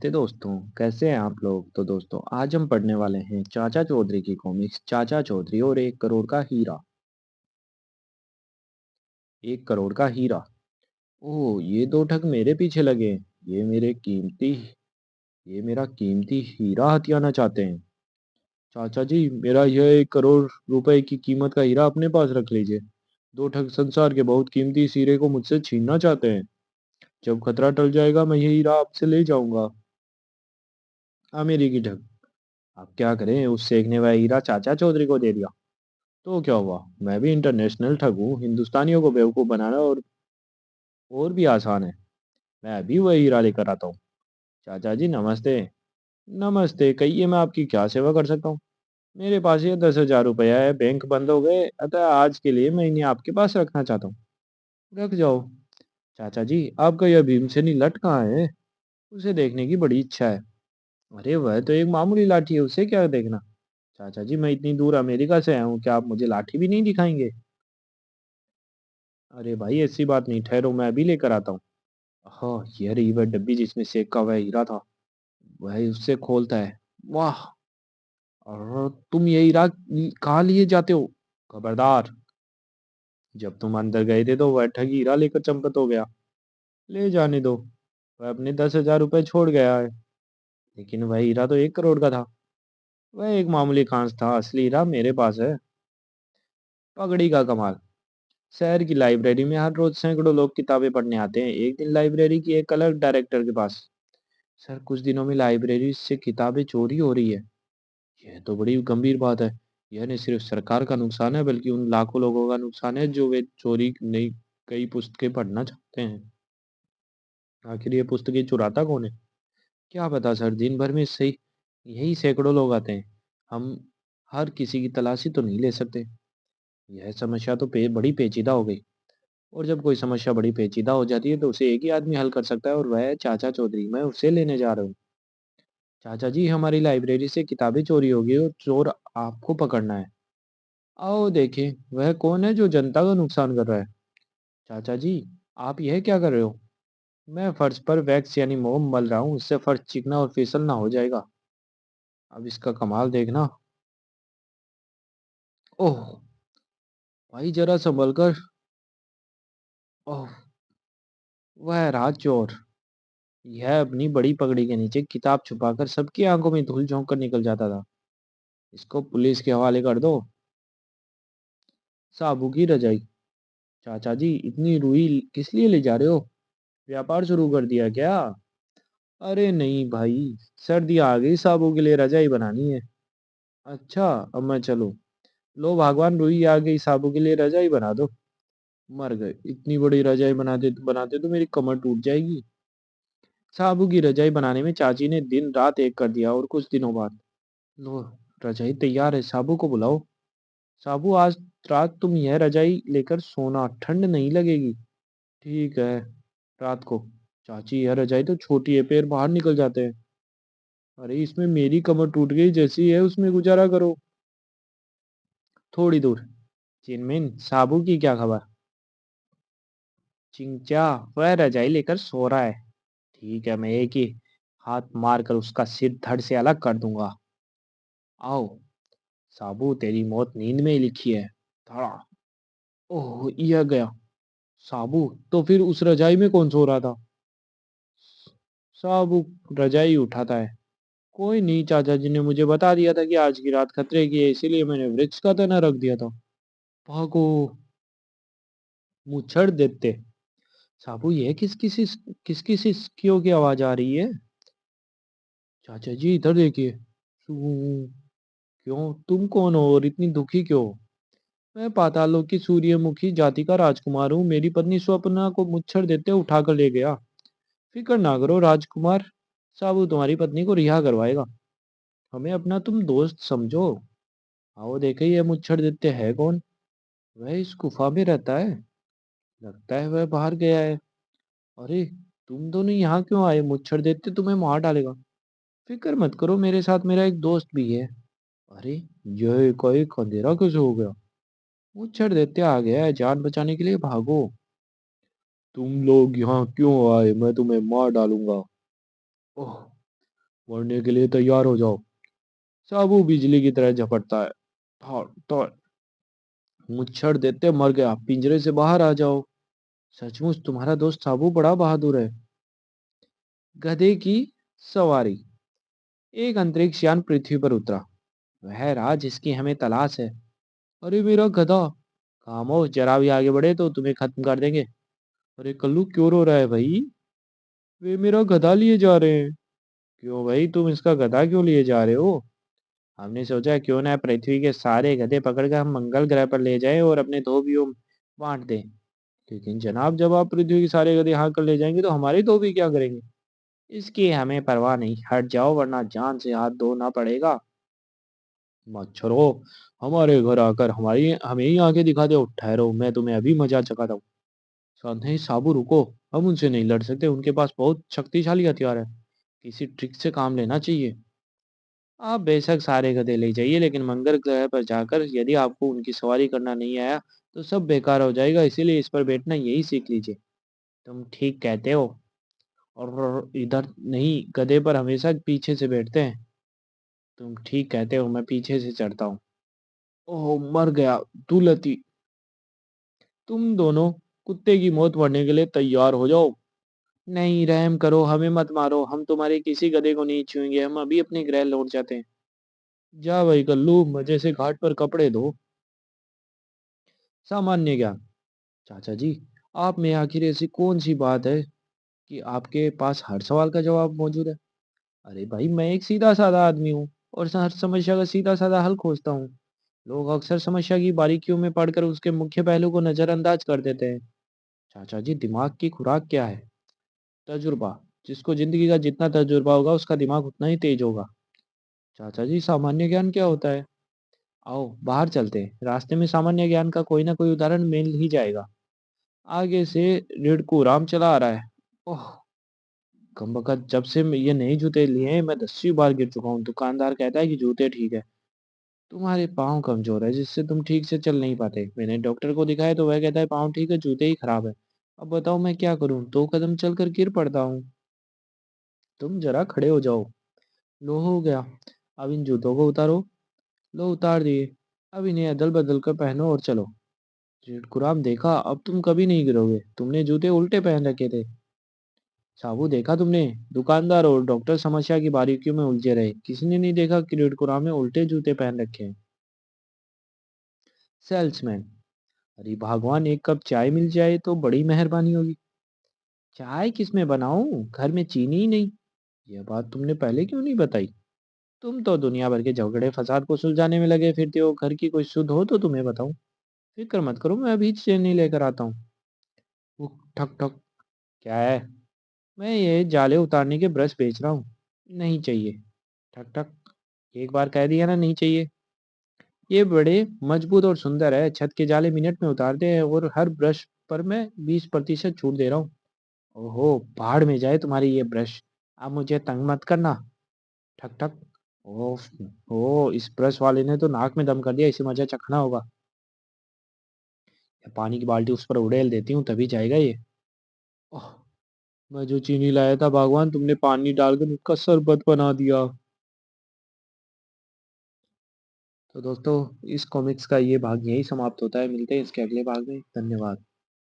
नमस्ते दोस्तों, कैसे हैं आप लोग? तो दोस्तों आज हम पढ़ने वाले हैं चाचा चौधरी की कॉमिक्स चाचा चौधरी और 1 करोड़ का हीरा। 1 करोड़ का हीरा। ओह, ये दो ठग मेरे पीछे लगे हैं। ये मेरा कीमती हीरा हथियाना चाहते हैं। चाचा जी, मेरा यह 1 करोड़ रुपए की कीमत का हीरा अपने पास रख लीजिए। दो ठग संसार के बहुत कीमती इस हीरे को मुझसे छीनना चाहते हैं। जब खतरा टल जाएगा मैं ये हीरा आपसे ले जाऊंगा। अमेरिकी ठग। अब क्या करें, उस सेकने वाला हीरा चाचा चौधरी को दे दिया तो क्या हुआ? मैं भी इंटरनेशनल ठग हूँ। हिंदुस्तानियों को बेवकूफ़ बनाना और भी आसान है। मैं अभी वही हीरा लेकर आता हूँ। चाचा जी नमस्ते। नमस्ते, कहिए मैं आपकी क्या सेवा कर सकता हूँ? मेरे पास ये 10,000 रुपया है, बैंक बंद हो गए, अतः आज के लिए मैं इन्हें आपके पास रखना चाहता हूँ। रख जाओ। चाचा जी, आपका यह भीमसेनी लट कहाँ है? उसे देखने की बड़ी इच्छा है। अरे वह तो एक मामूली लाठी है, उसे क्या देखना? चाचा जी, मैं इतनी दूर अमेरिका से आया हूँ, क्या आप मुझे लाठी भी नहीं दिखाएंगे? अरे भाई ऐसी बात नहीं, ठहरो मैं अभी लेकर आता हूँ। हाँ, ये रही वह डब्बी जिसमें सेब का वह हीरा था। वह उससे खोलता है। वाह! और तुम ये हीरा कहाँ लिए जाते हो? खबरदार! जब तुम अंदर गए थे तो वह ठगी हीरा लेकर चंपत हो गया। ले जाने दो। वह अपने 10,000 रुपए छोड़ गया है। लेकिन वह हीरा तो 1 करोड़ का था। वह एक मामूली कांच था, असली हीरा मेरे पास है। पगड़ी का कमाल। शहर की लाइब्रेरी में हर रोज सैकड़ों लोग किताबें पढ़ने आते हैं। एक दिन लाइब्रेरी की एक अलग डायरेक्टर के पास। सर, कुछ दिनों में लाइब्रेरी से किताबें चोरी हो रही है। यह तो बड़ी गंभीर बात है। यह न सिर्फ सरकार का नुकसान है बल्कि उन लाखों लोगों का नुकसान है जो वे चोरी नई कई पुस्तकें पढ़ना चाहते हैं। आखिर ये पुस्तकें चुराता कौन है? क्या पता सर, दिन भर में सही यही सैकड़ों लोग आते हैं। हम हर किसी की तलाशी तो नहीं ले सकते। यह समस्या तो बड़ी पेचीदा हो गई। और जब कोई समस्या बड़ी पेचीदा हो जाती है तो उसे एक ही आदमी हल कर सकता है और वह है चाचा चौधरी। मैं उसे लेने जा रहा हूँ। चाचा जी, हमारी लाइब्रेरी से किताबें चोरी हो गई और चोर आपको पकड़ना है। आओ देखें वह कौन है जो जनता का नुकसान कर रहा है। चाचा जी, आप यह क्या कर रहे हो? मैं फर्श पर वैक्स यानी मोम मल रहा हूँ, उससे फर्श चिकना और फिसलना हो जाएगा। अब इसका कमाल देखना। ओह भाई, जरा संभल कर। ओह, वह रहा चोर। यह अपनी बड़ी पगड़ी के नीचे किताब छुपाकर सबकी आंखों में धूल झोंक कर निकल जाता था। इसको पुलिस के हवाले कर दो। साबू की रजाई। चाचा जी, इतनी रुई किस लिए ले जा रहे हो? व्यापार शुरू कर दिया क्या? अरे नहीं भाई, सर्दी आ गई, साबू के लिए रजाई बनानी है। अच्छा, अब मैं चलूं? लो भगवान, रुई आ गई, साबू के लिए रजाई बना दो। मर गए, इतनी बड़ी रजाई बनाते तो मेरी कमर टूट जाएगी। साबू की रजाई बनाने में चाची ने दिन रात एक कर दिया और कुछ दिनों बाद लो, रजाई तैयार है, साबू को बुलाओ। साबू, आज रात तुम यह रजाई लेकर सोना, ठंड नहीं लगेगी। ठीक है, रात को। चाची, यह रजाई तो छोटी है, पैर बाहर निकल जाते हैं। अरे इसमें मेरी कमर टूट गई जैसी है, उसमें गुजारा करो। थोड़ी दूर। चिनमिन, साबू की क्या खबर? चिंचा, वह रजाई लेकर सो रहा है। ठीक है, मैं एक ही हाथ मारकर उसका सिर धड़ से अलग कर दूंगा। आओ। साबू, तेरी मौत नींद में ही लिखी है। धड़ा। ओह, यह गया। साबू, तो फिर उस रजाई में कौन सो रहा था? साबू रजाई उठाता है। कोई नहीं, चाचा जी ने मुझे बता दिया था कि आज की रात खतरे की है, इसीलिए मैंने वृक्ष का तना रख दिया था। भागो। मुछड़ देते। साबू, यह किस किस इसकियों की आवाज आ रही है? चाचा जी, इधर देखिए। सू। क्यों, तुम कौन हो और इतनी दुखी क्यों हो? मैं पातालों की सूर्यमुखी जाति का राजकुमार हूँ। मेरी पत्नी स्वप्ना को मुच्छर देते उठाकर ले गया। फिक्र ना करो राजकुमार, साबू तुम्हारी पत्नी को रिहा करवाएगा। हमें अपना तुम दोस्त समझो। आओ देखे ये मुच्छर देते है कौन? वह इस गुफा में रहता है। लगता है वह बाहर गया है। अरे, तुम दोनों यहाँ क्यों आए? मुच्छर देते तुम्हें मार डालेगा। फिक्र मत करो, मेरे साथ मेरा एक दोस्त भी है। अरे, यह कोई अंधेरा कैसे हो गया? मुच्छर देते आ गया है, जान बचाने के लिए भागो। तुम लोग यहाँ क्यों आए? मैं तुम्हें मार डालूंगा। ओह, मरने के लिए तैयार हो जाओ। साबू बिजली की तरह झपटता है। तो मुच्छर देते मर गया, पिंजरे से बाहर आ जाओ। सचमुच तुम्हारा दोस्त साबू बड़ा बहादुर है। गधे की सवारी। एक अंतरिक्ष यान पृथ्वी पर उतरा। वह राह जिसकी हमें तलाश है। अरे मेरा गधा, खामोश, जरा भी आगे बढ़े तो तुम्हें खत्म कर देंगे। अरे कल्लू क्यों रो रहा है भाई? वे मेरा गधा लिए जा रहे हैं। क्यों भाई, तुम इसका गधा क्यों लिए जा रहे हो? हमने सोचा क्यों ना पृथ्वी के सारे गधे पकड़कर हम मंगल ग्रह पर ले जाएं और अपने धोबियों में बांट दें। लेकिन जनाब, जब आप पृथ्वी के सारे गधे यहाँ कर ले जाएंगे तो हमारे धोबी क्या करेंगे? इसकी हमें परवाह नहीं, हट जाओ वरना जान से हाथ धोना पड़ेगा। मच्छरों, हमारे घर आकर हमारी हमें ही आगे दिखा दो। ठहरो, मैं तुम्हें अभी मजा चखाता हूँ। नहीं साबू रुको, हम उनसे नहीं लड़ सकते, उनके पास बहुत शक्तिशाली हथियार है। किसी ट्रिक से काम लेना चाहिए। आप बेशक सारे गधे ले जाइए, लेकिन मंगल ग्रह पर जाकर यदि आपको उनकी सवारी करना नहीं आया तो सब बेकार हो जाएगा, इसीलिए इस पर बैठना यही सीख लीजिए। तुम ठीक कहते हो। और इधर नहीं, गधे पर हमेशा पीछे से बैठते हैं। तुम ठीक कहते हो, मैं पीछे से चढ़ता हूँ। ओह मर गया। दुलती, तुम दोनों कुत्ते की मौत मरने के लिए तैयार हो जाओ। नहीं, रहम करो, हमें मत मारो, हम तुम्हारे किसी गधे को नहीं छुएंगे, हम अभी अपने गृह लौट जाते हैं। जा भाई कल्लू, मजे से घाट पर कपड़े धो। सामान्य ज्ञान। चाचा जी, आप में आखिर ऐसी कौन सी बात है कि आपके पास हर सवाल का जवाब मौजूद है? अरे भाई, मैं एक सीधा साधा आदमी हूँ और हर समस्या का सीधा साधा हल खोजता हूँ। लोग अक्सर समस्या की बारीकियों में पढ़कर उसके मुख्य पहलू को नजरअंदाज कर देते हैं। चाचा जी, दिमाग की खुराक क्या है? तजुर्बा। जिसको जिंदगी का जितना तजुर्बा होगा उसका दिमाग उतना ही तेज होगा। चाचा जी, सामान्य ज्ञान क्या होता है? आओ बाहर चलते हैं, रास्ते में सामान्य ज्ञान का कोई ना कोई उदाहरण मिल ही जाएगा। आगे से रिडकू राम चला आ रहा है। ओह कमबख्त, जब से मैं ये नए जूते लिए हैं मैं 10वीं बार गिर चुका हूँ। दुकानदार कहता है कि जूते ठीक है, तुम्हारे पाँव कमजोर है जिससे तुम ठीक से चल नहीं पाते। मैंने डॉक्टर को दिखाया तो वह कहता है पाँव ठीक है, जूते ही खराब है। अब बताओ मैं क्या करूँ? 2 कदम चलकर गिर पड़ता हूँ। तुम जरा खड़े हो जाओ। लो हो गया। अब इन जूतों को उतारो। लो उतार दिए। अब इन्हें अदल बदल कर पहनो और चलो। कुराम, देखा, अब तुम कभी नहीं गिरोगे, तुमने जूते उल्टे पहन रखे थे। साबू, देखा तुमने, दुकानदार और डॉक्टर समस्या की बारीकियों में उलझे रहे, किसी ने नहीं देखा कि कुराम ने उल्टे जूते पहन रखे हैं। सेल्समैन। अरे भगवान, एक कप चाय मिल जाए तो बड़ी मेहरबानी होगी। चाय किसमें बनाऊं, घर में चीनी ही नहीं। यह बात तुमने पहले क्यों नहीं बताई? तुम तो दुनिया भर के झगड़े फसाद को सुलझाने में लगे फिरते हो, घर की कोई शुद्ध हो तो तुम्हें बताऊं। फिक्र मत करो, मैं अभी चीनी लेकर आता हूँ। वो ठक ठक। क्या है? मैं ये जाले उतारने के ब्रश बेच रहा हूँ। नहीं चाहिए। ठक ठक। एक बार कह दिया ना, नहीं चाहिए। ये बड़े मजबूत और सुंदर है, छत के जाले मिनट में उतारते हैं और हर ब्रश पर मैं 20% छूट दे रहा हूँ। ओहो, पहाड़ में जाए तुम्हारी ये ब्रश। अब मुझे तंग मत करना। ठक ठक। ओफ। ओ, इस ब्रश वाले ने तो नाक में दम कर दिया, इसे मजा चखना होगा। पानी की बाल्टी उस पर उड़ेल देती हूँ तभी जाएगा ये। ओह, मैं जो चीनी लाया था भगवान, तुमने पानी डालकर उसका शरबत बना दिया। तो दोस्तों, इस कॉमिक्स का ये भाग यही समाप्त होता है, मिलते हैं इसके अगले भाग में। धन्यवाद।